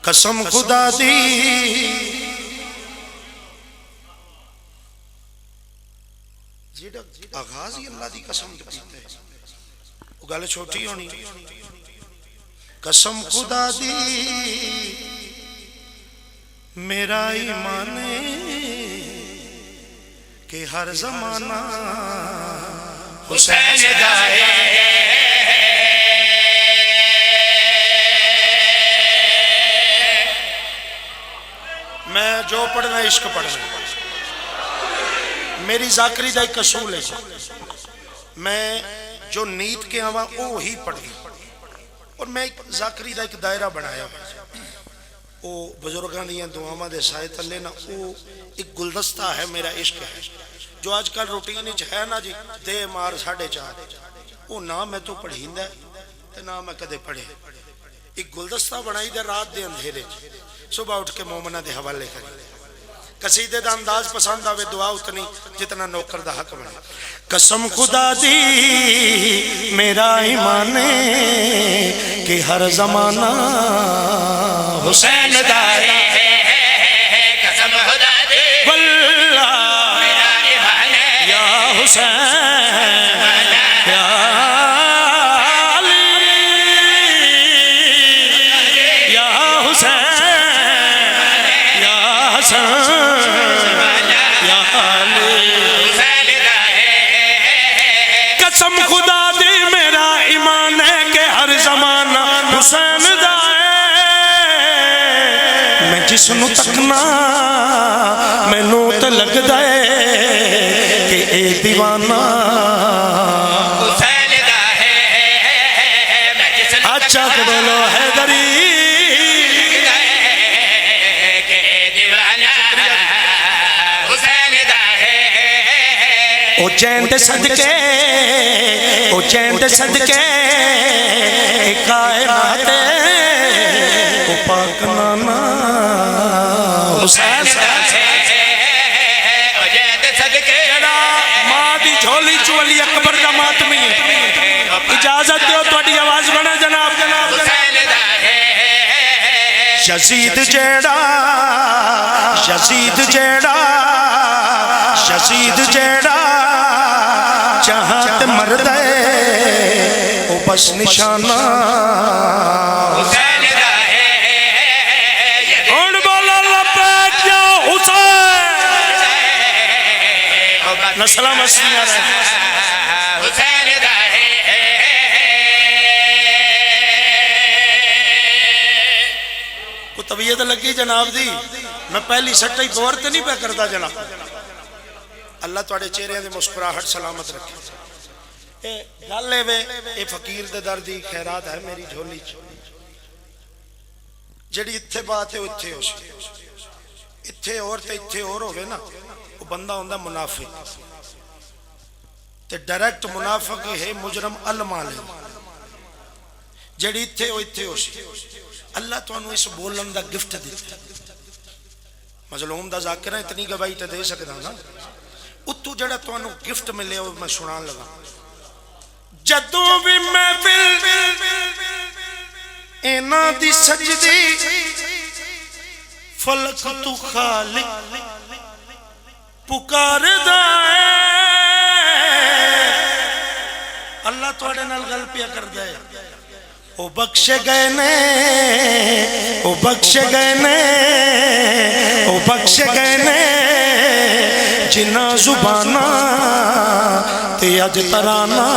قسم خدا دی آغاز ہی اللہ دی قسم دیتا ہے، وہ گل چھوٹی ہونی. قسم خدا دی میرا ایمان کہ ہر زمانہ حسین دا ہے. میں جو پڑھنا عشق پڑھنا، میری ذاکری دا ایک اصول ہے، میں جو نیت کے آواں وہ ہی پڑھنی، اور میں ایک ذاکری دا ایک دائرہ بنایا، وہ بزرگاں دیاں دعاواں دے سائے تلے نا، وہ ایک گلدستہ ہے میرا عشق ہے، جو آج کل روٹیاں نیچ ہے نا جی دے مار 4:30، وہ نہ میں تو پڑھیندہ ہے تے نہ میں کدے پڑھے. ایک گلدستہ بنائی دے رات دے اندھیرے، صبح اٹھ کے مومنہ دے حوالے کریں. قصیدے دا انداز پسند آوے، دعا اتنی جتنا نوکر دا حق بنے. قسم خدا دی میرا ایمان کہ ہر زمانہ حسین دا ہے. قسم خدا دی واللہ میرا ایمان یا حسین یا علی یا حسین یا حسن یا علی. قسم خدا دی میرا ایمان ہے کہ ہر زمانہ حسین دا ہے. میں جس نو تکنا مینوں تے لگدا ہے کہ اے دیوانہ حسین دا ہے. میں جس نو اچھا کہ بولو حیدری او چین دے صدقے او چین دے صدقے کائنات او پاک نانا حسین جڑا ماں دی جھولی چو علی اکبر دا ماتمی ہے. اجازت دیو تواڈی آواز بنا جناب. یزید جیڑا یزید جیڑا یزید جیڑا چاہت مرد ہے او بس نشانہ حسین دا ہے. اور بولا لبیک یا حسین نسلہ مسیح رہے. حسین دا ہے. کو طبیعت لگی جناب دی، میں پہلی سٹھ ہی بورت نہیں پہ کرتا جناب. اللہ توڑے چہرے دے مسکراہٹ سلامت رکھے. اے گالے وے اے فقیر دے دردی خیرات ہے میری جھولی جڑی اتھے بات ہے اتھے ہو سی، اتھے اور تے اتھے اور ہوئے نا، وہ بندہ ہوندہ منافق تے ڈائریکٹ منافق ہے مجرم المال ہے. جڑی اتھے ہو اتھے ہو سی. اللہ تو انہوں اس بولن دا گفٹ دیتا ہے. مظلوم دا ذاکرہ اتنی گواہی تے دے سکتا نا. اتو جڑا تو انہوں گفٹ ملے وہ میں سنان لگا. جدوں بھی محفل اینا دی سجدی فلک تو خالق پکار دائے. اللہ توڑے نال گل پیا کر دائے. او بخشے گئے نے او بخشے گئے نے او بخشے گئے نے جنہ زبانہ تے اج ترانہ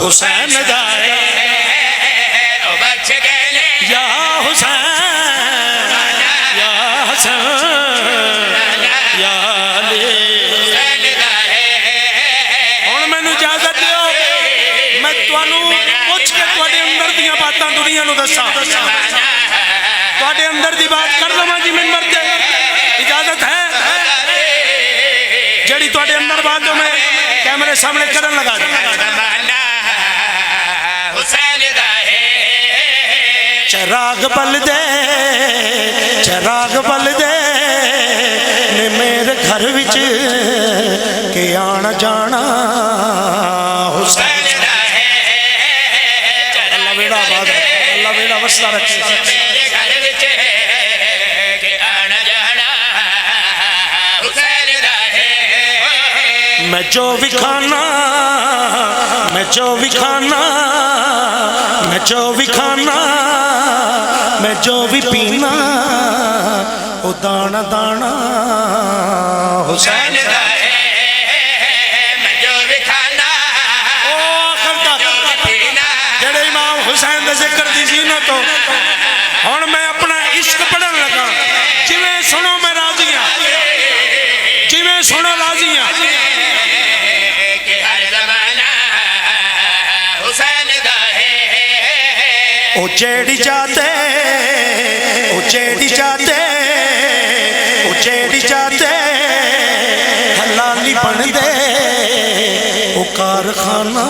حسین دا ہے. او بخش گئے نے یا حسین یا حسن یا علی. حسین دا ہے. ہن مینوں اجازت دیو میں تانوں پوچھ کے تواڈے اندر دیاں باتاں دنیا نو دساں. تواڈے اندر دی بات کر لواں جی منبر تے اجازت ہے؟ جڑی تواڈے اندر بات جو میں کیمرے سامنے کرن لگا دوں. حسین دا ہے. چراغ بل دے چراغ بل دے نے میرے گھر وچ کہ آنا جانا حسین دا ہے. اللہ بیڑا آباد رکھے، اللہ بیڑا وسلا رکھے. میں جو بھی کھانا میں جو بھی کھانا میں جو بھی کھانا میں جو بھی پینا وہ دانا دانا حسین دا ہے میں جو بھی کھانا جو بھی پینا جڑے امام حسین دے ذکر دی زینت ہو اور میں اپنا عشق پڑھن لگا جویں سنو میں راضی ہاں جویں سنو راضی ہاں کہ ہر زمانہ حسین دا ہے او جیڑی جاتے او جیڑی جاتے او جیڑی جاتے حلالی بن دے او کارخانہ